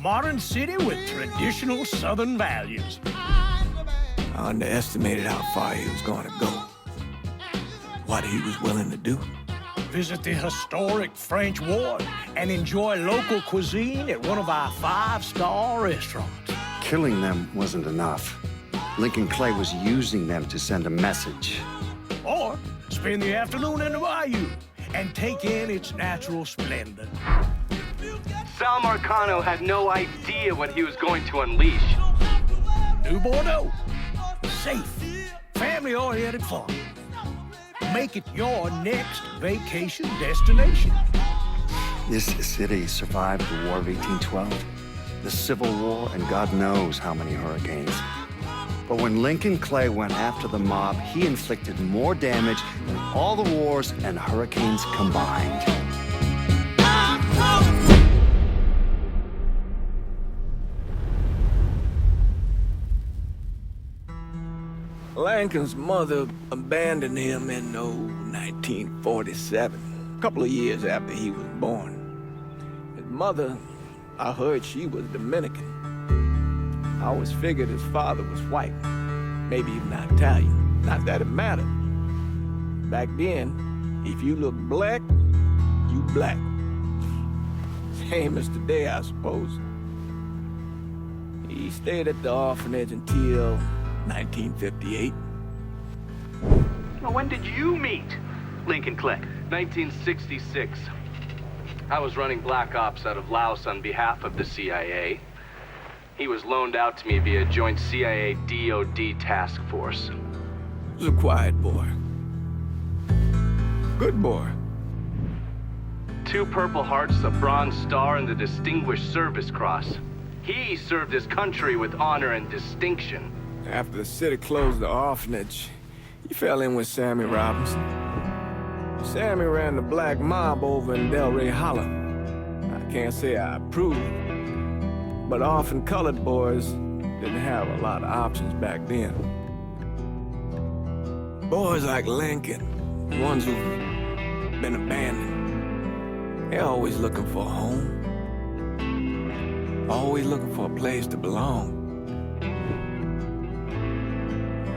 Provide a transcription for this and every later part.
modern city with traditional Southern values. I underestimated how far he was going to go. What he was willing to do. Visit the historic French Ward and enjoy local cuisine at one of our 5-star restaurants. Killing them wasn't enough. Lincoln Clay was using them to send a message. Or spend the afternoon in the bayou and take in its natural splendor. Sal Marcano had no idea what he was going to unleash. New Bordeaux. Safe, family-oriented fun. Make it your next vacation destination. This city survived the War of 1812, the Civil War, and God knows how many hurricanes. But when Lincoln Clay went after the mob, he inflicted more damage than all the wars and hurricanes combined. Lincoln's mother abandoned him in 1947, a couple of years after he was born. His mother, I heard she was Dominican. I always figured his father was white, maybe even Italian. Not that it mattered. Back then, if you looked black, you black. Same as today, I suppose. He stayed at the orphanage until 1958. Well, when did you meet Lincoln Clay? 1966. I was running Black Ops out of Laos on behalf of the CIA. He was loaned out to me via joint CIA-DOD task force. He was a quiet boy. Good boy. 2 Purple Hearts, a Bronze Star, and the Distinguished Service Cross. He served his country with honor and distinction. After the city closed the orphanage, he fell in with Sammy Robinson. Sammy ran the black mob over in Delray Hollow. I can't say I approve, but orphan colored boys didn't have a lot of options back then. Boys like Lincoln, the ones who've been abandoned, they're always looking for a home. Always looking for a place to belong.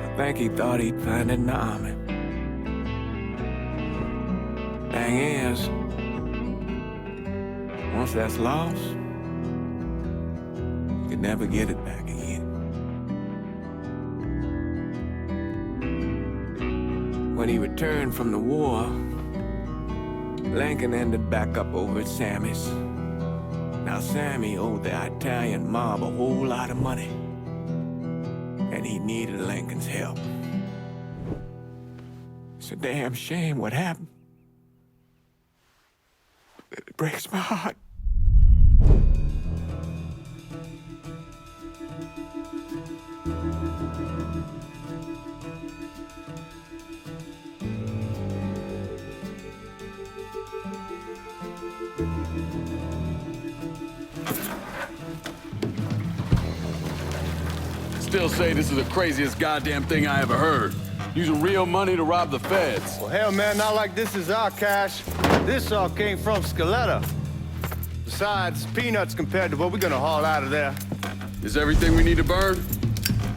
I think he thought he'd find it in the army. Thing is, once that's lost, you can never get it back again. When he returned from the war, Lincoln ended back up over at Sammy's. Now, Sammy owed the Italian mob a whole lot of money, and he needed Lincoln's help. It's a damn shame what happened. It breaks my heart. Still say this is the craziest goddamn thing I ever heard. Using real money to rob the feds. Well, hell, man, not like this is our cash. This all came from Scaletta. Besides, peanuts compared to what we're gonna haul out of there. Is everything we need to burn?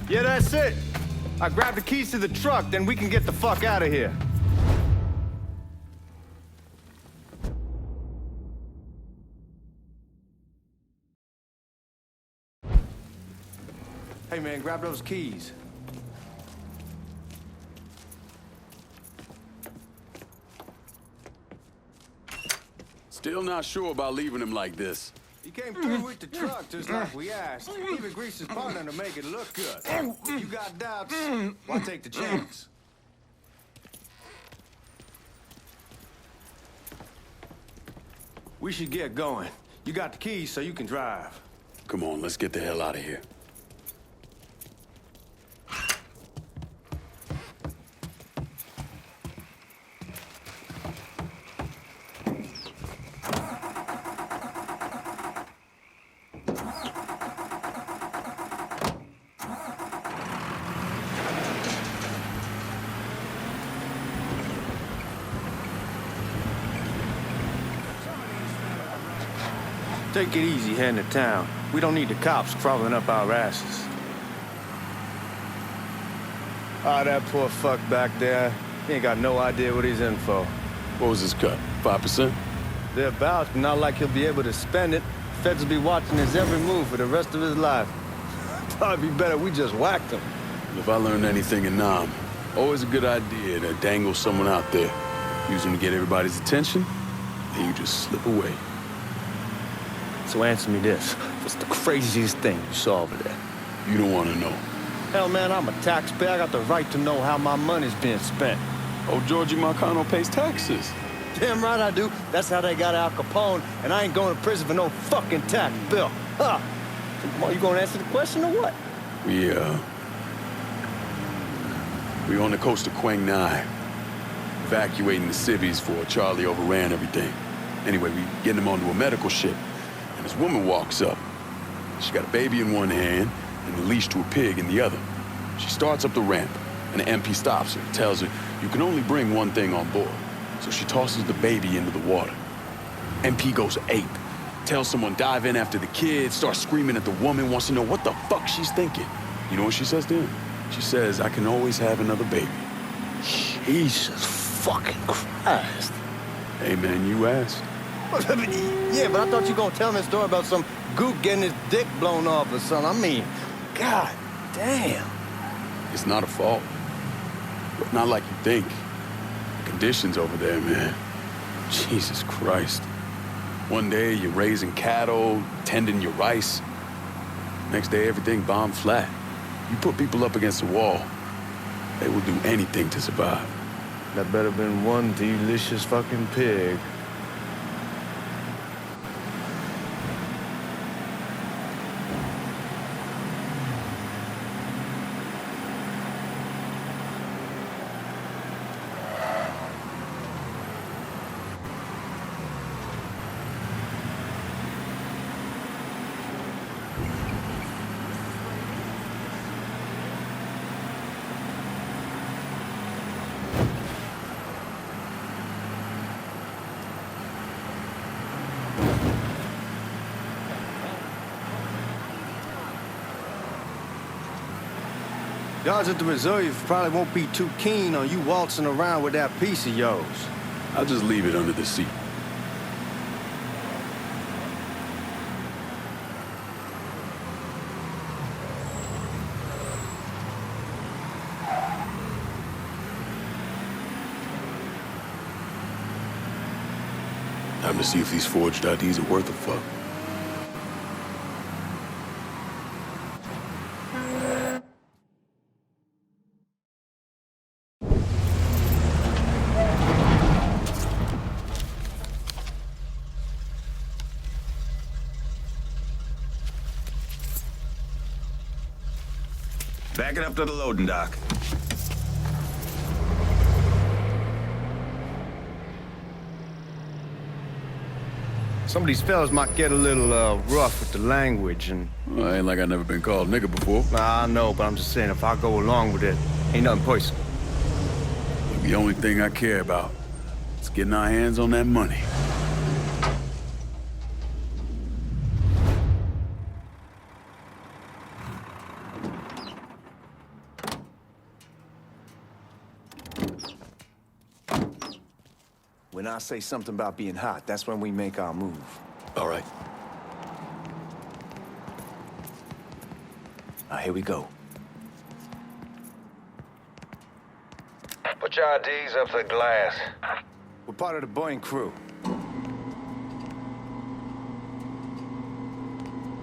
Yeah, that's it. I grabbed the keys to the truck, then we can get the fuck out of here. Hey, man, grab those keys. Still not sure about leaving him like this. He came through with the truck just like we asked. Even greased his partner to make it look good. If you got doubts, why take the chance? We should get going. You got the keys so you can drive. Come on, let's get the hell out of here. Take it easy heading to town. We don't need the cops crawling up our asses. Ah, that poor fuck back there. He ain't got no idea what he's in for. What was his cut? 5%? Thereabouts, not like he'll be able to spend it. Feds will be watching his every move for the rest of his life. Probably be better we just whacked him. If I learned anything in Nam, always a good idea to dangle someone out there. Use them to get everybody's attention, then you just slip away. So answer me this. What's the craziest thing you saw over there? You don't want to know. Hell, man, I'm a taxpayer. I got the right to know how my money's being spent. Oh, Georgie Marcano pays taxes. Damn right I do. That's how they got Al Capone, and I ain't going to prison for no fucking tax bill. Huh? Are you gonna answer the question or what? We on the coast of Quang Nai, evacuating the civvies for Charlie overran everything. Anyway, we getting him onto a medical ship, and this woman walks up. She got a baby in one hand and a leash to a pig in the other. She starts up the ramp, and the MP stops her, tells her, you can only bring one thing on board. So she tosses the baby into the water. MP goes ape, tells someone dive in after the kid, starts screaming at the woman, wants to know what the fuck she's thinking. You know what she says to him? She says, I can always have another baby. Jesus fucking Christ. Hey man, you asked. Yeah, but I thought you were gonna tell me a story about some gook getting his dick blown off or something. I mean, god damn. It's not a fault. But not like you think. The conditions over there, man. Jesus Christ. One day you're raising cattle, tending your rice. Next day everything bombed flat. You put people up against the wall, they will do anything to survive. That better been one delicious fucking pig. Guards at the reserve probably won't be too keen on you waltzing around with that piece of yours. I'll just leave it under the seat. Time to see if these forged IDs are worth a fuck. Back it up to the loading dock. Some of these fellas might get a little rough with the language and... Well, ain't like I never been called nigga before. Nah, I know, but I'm just saying if I go along with it, ain't nothing personal. The only thing I care about is getting our hands on that money. When I say something about being hot, that's when we make our move. All right. Now, here we go. Put your IDs up to the glass. We're part of the Boeing crew.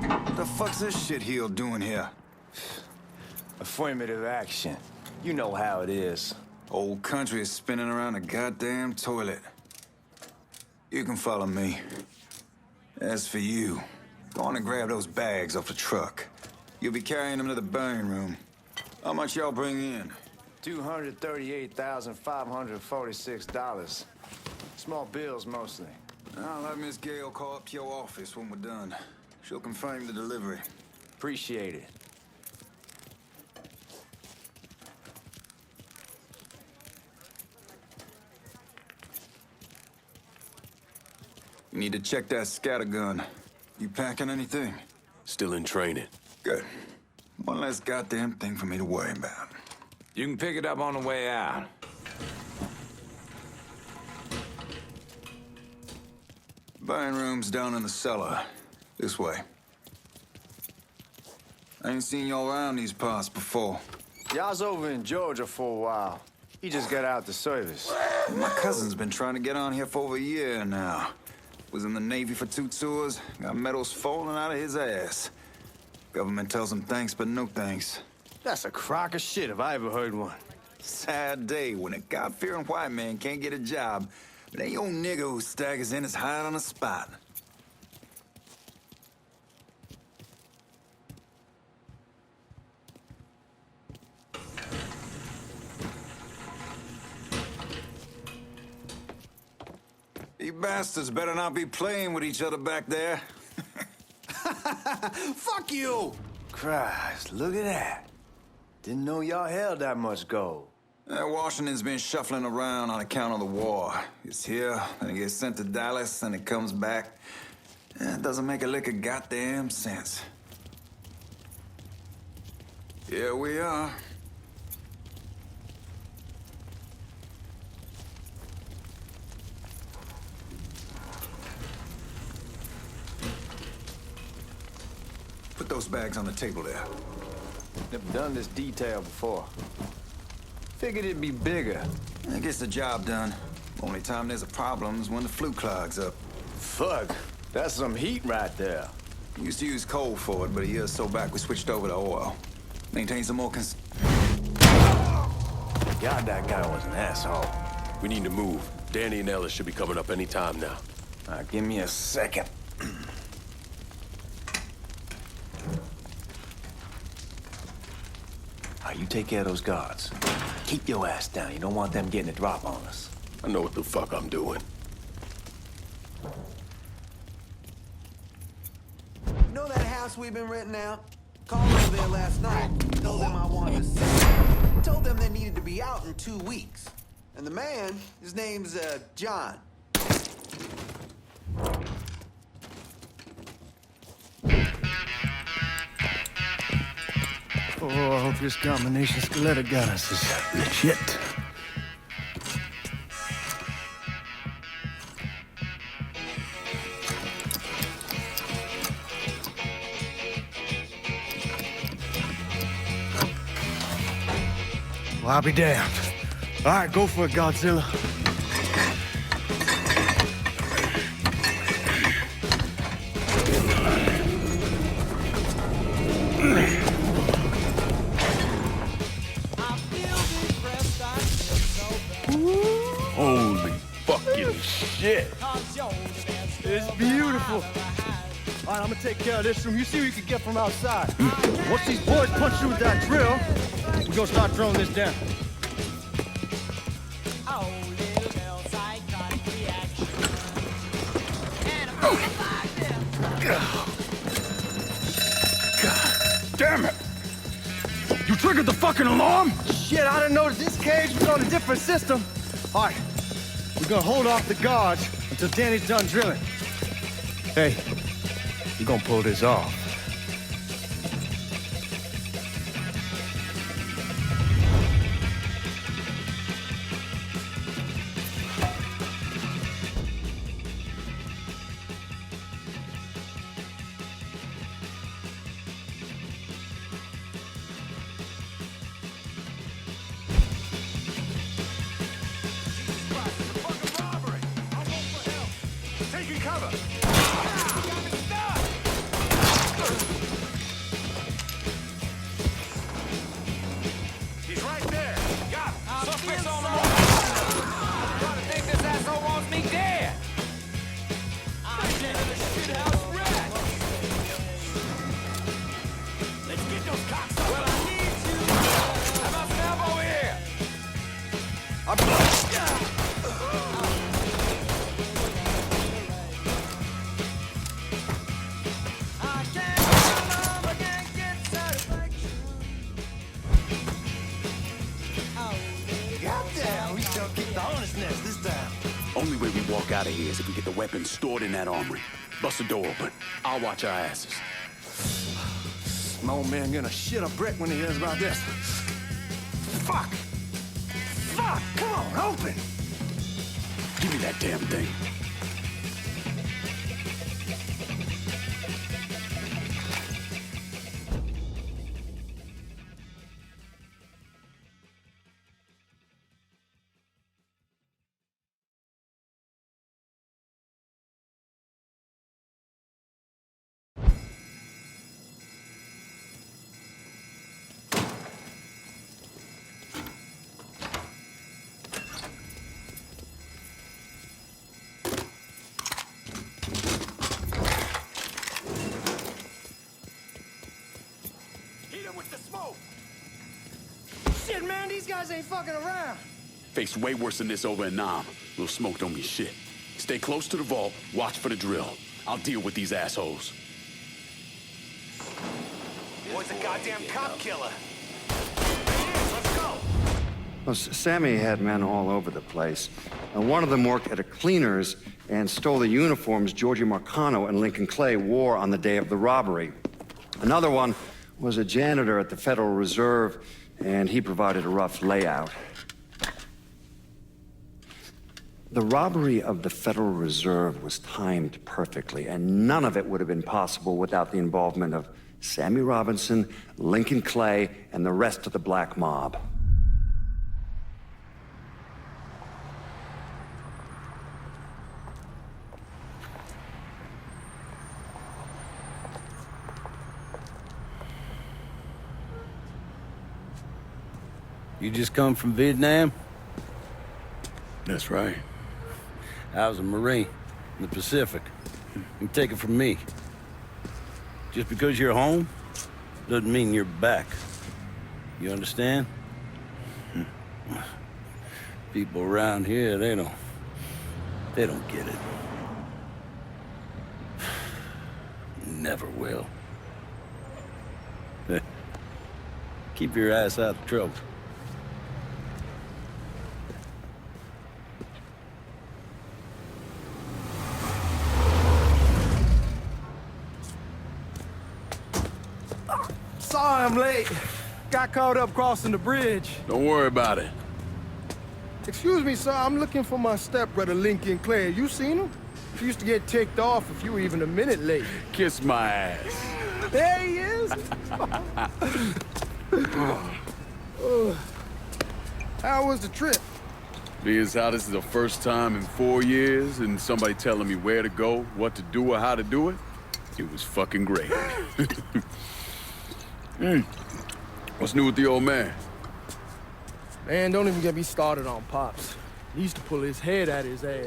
What the fuck's this shitheel doing here? Affirmative action. You know how it is. Old country is spinning around a goddamn toilet. You can follow me. As for you, go on and grab those bags off the truck. You'll be carrying them to the burn room. How much y'all bring in? $238,546. Small bills, mostly. I'll have Miss Gale call up to your office when we're done. She'll confirm the delivery. Appreciate it. You need to check that scattergun. You packing anything? Still in training. Good. One less goddamn thing for me to worry about. You can pick it up on the way out. Buying room's down in the cellar. This way. I ain't seen y'all around these parts before. Y'all's over in Georgia for a while. He just got out the service. My cousin's been trying to get on here for over a year now. Was in the Navy for 2 tours, got medals falling out of his ass. Government tells him thanks, but no thanks. That's a crock of shit if I ever heard one. Sad day when a God-fearing white man can't get a job, but any old nigga who staggers in is hired on the spot. You bastards better not be playing with each other back there. Fuck you! Christ, look at that. Didn't know y'all held that much gold. Washington's been shuffling around on account of the war. It's here, and it gets sent to Dallas, and it comes back. It doesn't make a lick of goddamn sense. Here we are. Put those bags on the table there. Never done this detail before. Figured it'd be bigger. It gets the job done. Only time there's a problem is when the flue clogs up. Fuck, that's some heat right there. We used to use coal for it, but a year or so back we switched over to oil. Maintain some more God, that guy was an asshole. We need to move. Danny and Ellis should be coming up any time now. Give me a second. You take care of those guards. Keep your ass down. You don't want them getting a drop on us. I know what the fuck I'm doing. You know that house we've been renting out? Called over there last night. Told them I wanted to see. Told them they needed to be out in 2 weeks. And the man, his name's, John. Oh, I hope this combination Skeletor got us is legit. Well, I'll be damned. All right, go for it, Godzilla. Holy fucking shit. It's beautiful. All right, I'm gonna take care of this room. You see what you can get from outside. Once these boys punch you with that drill, we're gonna start throwing this down. God damn it! You triggered the fucking alarm? Shit, I didn't notice this cage was on a different system. All right, we're gonna hold off the guards until Danny's done drilling. Hey, we're gonna pull this off. Only way we walk fuck out of here is if we get the weapons stored in that armory. Bust the door open. I'll watch our asses. My old man gonna shit a brick when he hears about this. Fuck! Fuck! Come on, open! Give me that damn thing. Shit, man, these guys ain't fucking around. Faced way worse than this over in Nam. Little smoke don't mean shit. Stay close to the vault, watch for the drill. I'll deal with these assholes. Boy's a goddamn cop killer. Let's go. Well, Sammy had men all over the place. One of them worked at a cleaner's and stole the uniforms Georgie Marcano and Lincoln Clay wore on the day of the robbery. Another one was a janitor at the Federal Reserve, and he provided a rough layout. The robbery of the Federal Reserve was timed perfectly, and none of it would have been possible without the involvement of Sammy Robinson, Lincoln Clay, and the rest of the black mob. You just come from Vietnam? That's right. I was a Marine in the Pacific. You take it from me. Just because you're home doesn't mean you're back. You understand? People around here, they don't get it. Never will. Keep your ass out of trouble. Sorry I'm late. Got caught up crossing the bridge. Don't worry about it. Excuse me, sir. I'm looking for my stepbrother, Lincoln Clay. You seen him? He used to get ticked off if you were even a minute late. Kiss my ass. There he is. How was the trip? Being as how this is the first time in 4 years and somebody telling me where to go, what to do, or how to do it, it was fucking great. What's new with the old man? Man, don't even get me started on Pops. He used to pull his head out his ass.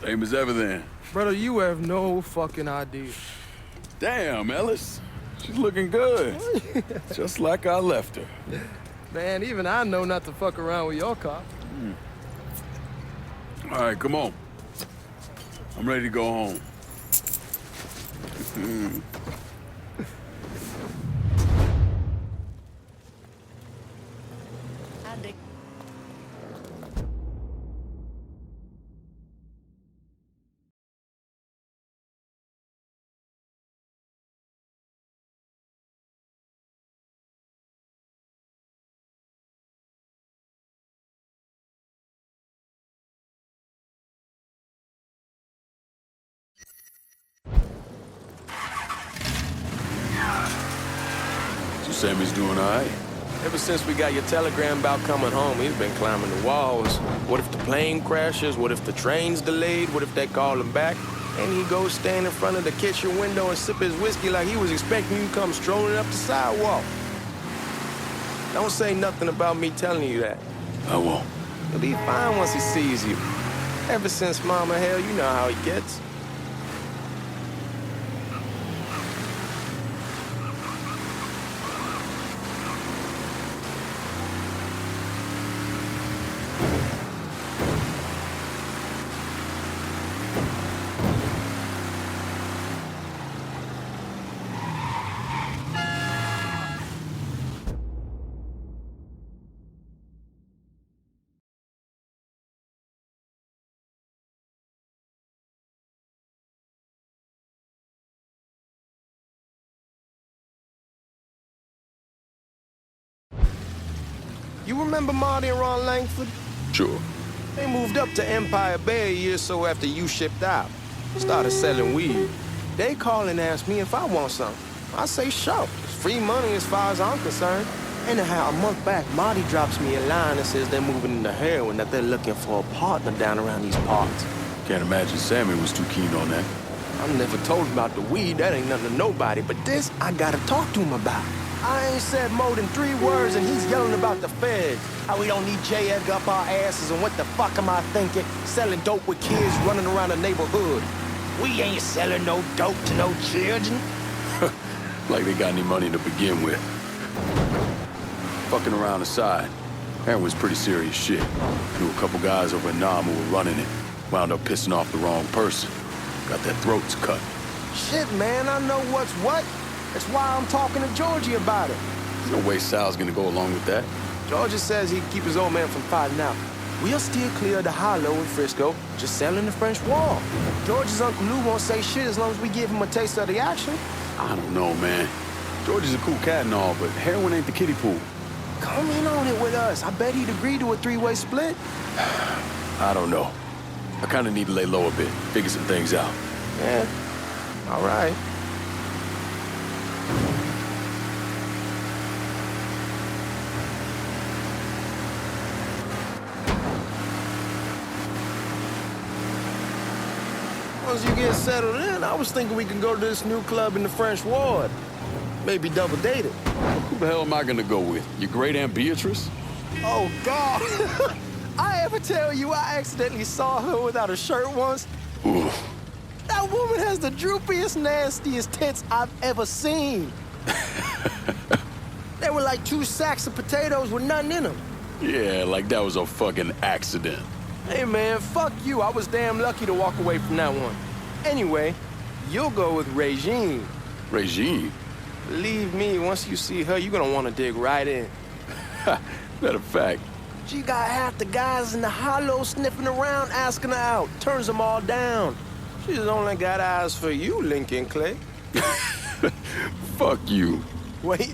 Same as ever then. Brother, you have no fucking idea. Damn, Ellis. She's looking good. Just like I left her. Man, even I know not to fuck around with your cop. All right, come on. I'm ready to go home. So Sammy's doing all right? Ever since we got your telegram about coming home, he's been climbing the walls. What if the plane crashes? What if the train's delayed? What if they call him back? And he goes stand in front of the kitchen window and sip his whiskey like he was expecting you to come strolling up the sidewalk. Don't say nothing about me telling you that. I won't. He'll be fine once he sees you. Ever since Mama, hell, you know how he gets. You remember Marty and Ron Langford? Sure. They moved up to Empire Bay a year or so after you shipped out. Started selling weed. They call and ask me if I want some. I say sure. It's free money as far as I'm concerned. Anyhow, a month back, Marty drops me a line and says they're moving into heroin, that they're looking for a partner down around these parts. Can't imagine Sammy was too keen on that. I never told him about the weed. That ain't nothing to nobody. But this, I gotta talk to him about. I ain't said more than 3 words, and he's yelling about the feds. How we don't need J. Edgar up our asses, and what the fuck am I thinking? Selling dope with kids running around the neighborhood. We ain't selling no dope to no children. Like they got any money to begin with. Fucking around aside, heroin's pretty serious shit. Knew a couple guys over in Nam who were running it. Wound up pissing off the wrong person. Got their throats cut. Shit, man, I know what's what. That's why I'm talking to Georgie about it. There's no way Sal's gonna go along with that. Georgie says he'd keep his old man from fighting out. We'll steer clear of the hollow in Frisco, just selling the French Wall. George's Uncle Lou won't say shit as long as we give him a taste of the action. I don't know, man. George is a cool cat and all, but heroin ain't the kiddie pool. Come in on it with us. I bet he'd agree to a 3-way split. I don't know. I kinda need to lay low a bit, figure some things out. Yeah, all right. Once you get settled in, I was thinking we could go to this new club in the French Ward. Maybe double date it. Who the hell am I gonna go with? Your great Aunt Beatrice? Oh, God. I ever tell you I accidentally saw her without a shirt once? Ooh. That woman has the droopiest, nastiest tits I've ever seen. They were like 2 sacks of potatoes with nothing in them. Yeah, like that was a fucking accident. Hey, man, fuck you. I was damn lucky to walk away from that one. Anyway, you'll go with Regine. Regine? Believe me, once you see her, you're gonna want to dig right in. Matter of fact. She got half the guys in the hollow sniffing around, asking her out. Turns them all down. She's only got eyes for you, Lincoln Clay. Fuck you. Wait.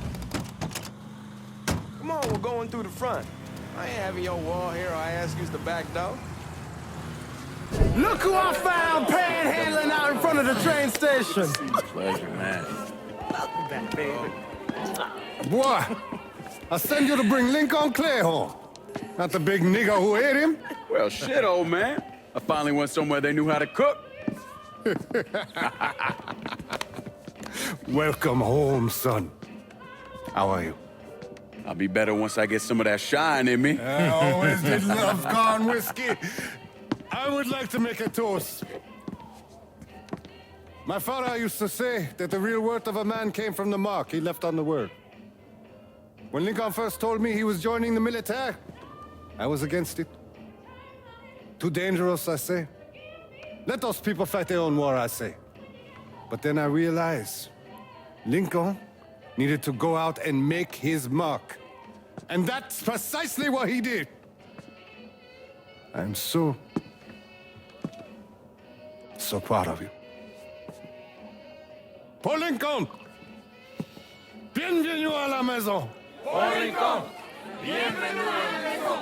Come on, we're going through the front. I ain't having your wall here or I ask use the back door. Look who I found panhandling out in front of the train station. Pleasure, man. Welcome back, baby. Boy, I send you to bring Lincoln Clay home. Not the big nigger who ate him. Well, shit, old man. I finally went somewhere they knew how to cook. Welcome home, son. How are you? I'll be better once I get some of that shine in me. I always did love corn whiskey. I would like to make a toast. My father used to say that the real worth of a man came from the mark he left on the world. When Lincoln first told me he was joining the military, I was against it. Too dangerous, I say. Let those people fight their own war, I say. But then I realized Lincoln needed to go out and make his mark. And that's precisely what he did. I'm so proud of you. Paul Lincoln! Bienvenue à la maison! Paul Lincoln! Bienvenue à la maison!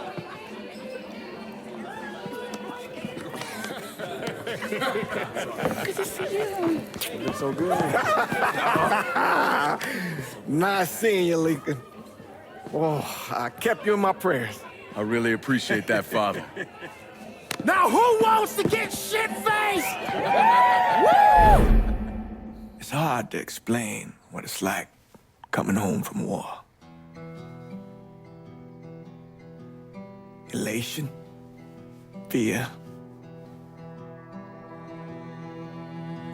Good to see you. You look so good. Nice seeing you, Lincoln. Oh, I kept you in my prayers. I really appreciate that, Father. Now who wants to get shit-faced? Woo! It's hard to explain what it's like coming home from war. Elation, fear,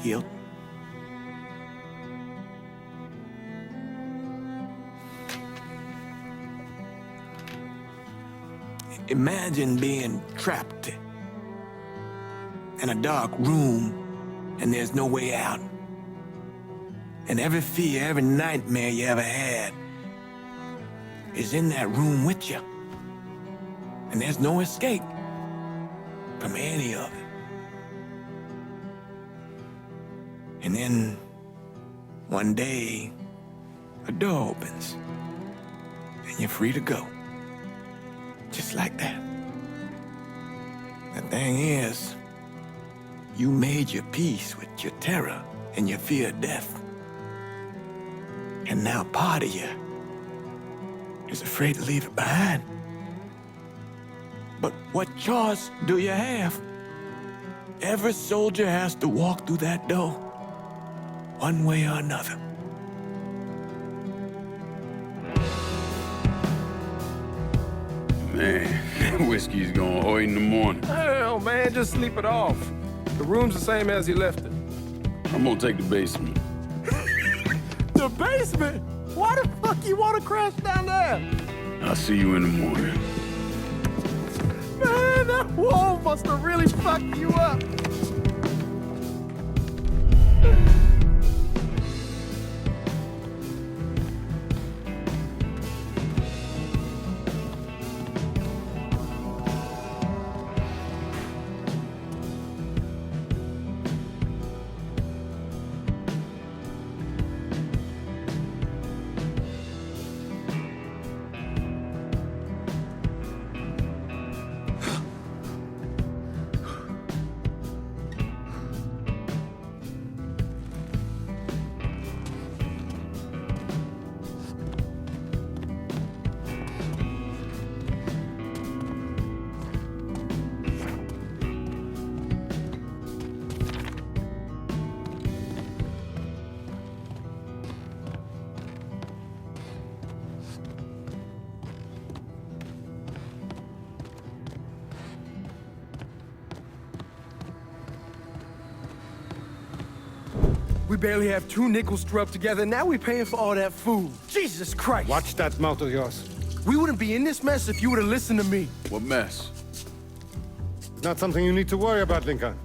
guilt. Imagine being trapped in a dark room and there's no way out. And every fear, every nightmare you ever had is in that room with you. And there's no escape from any of it. And then one day, a door opens and you're free to go. Just like that. The thing is, you made your peace with your terror and your fear of death. And now part of you is afraid to leave it behind. But what choice do you have? Every soldier has to walk through that door, one way or another. Man, whiskey's going hoy in the morning. Hell, man, just sleep it off. The room's the same as you left it. I'm gonna take the basement. The basement? Why the fuck you want to crash down there? I'll see you in the morning. Man, that wall must have really fucked you up. We barely have 2 nickels to rub together, now we're paying for all that food. Jesus Christ! Watch that mouth of yours. We wouldn't be in this mess if you would have listened to me. What mess? It's not something you need to worry about, Lincoln.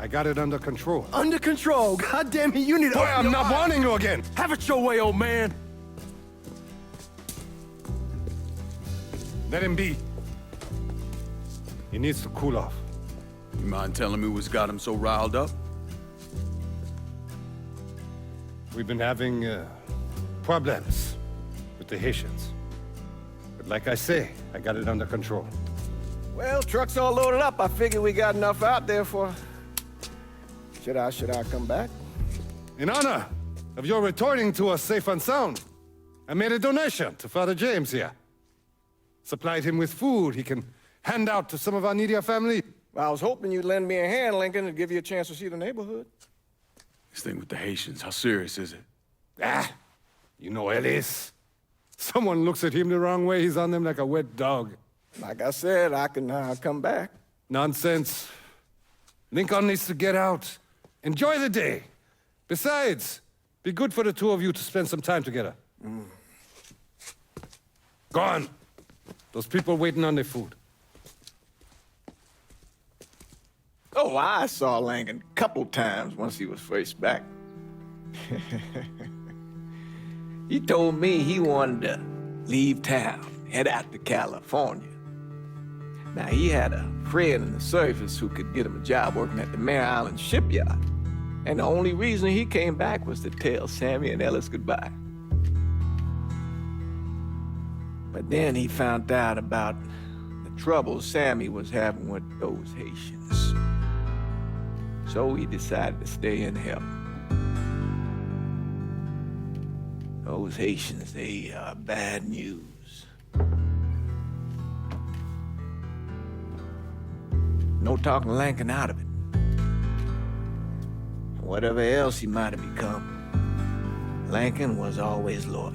I got it under control. Under control? God damn it, you need to Boy, open I'm your not eyes. warning you again. Have it your way, old man. Let him be. He needs to cool off. You mind telling me what's got him so riled up? We've been having problems with the Haitians. But like I say, I got it under control. Well, truck's all loaded up. I figure we got enough out there for... Should I come back? In honor of your returning to us safe and sound, I made a donation to Father James here. Supplied him with food he can hand out to some of our needier family. Well, I was hoping you'd lend me a hand, Lincoln, and give you a chance to see the neighborhood. This thing with the Haitians, how serious is it? Ah, you know Ellis. Someone looks at him the wrong way, he's on them like a wet dog. Like I said, I can come back. Nonsense. Lincoln needs to get out. Enjoy the day. Besides, be good for the two of you to spend some time together. Go on. Those people waiting on their food. Oh, I saw Lincoln a couple times once he was first back. He told me he wanted to leave town, head out to California. Now, he had a friend in the service who could get him a job working at the Mare Island shipyard. And the only reason he came back was to tell Sammy and Ellis goodbye. But then he found out about the trouble Sammy was having with those Haitians. So he decided to stay and help. Those Haitians, they are bad news. No talking Lincoln out of it. Whatever else he might have become, Lincoln was always loyal.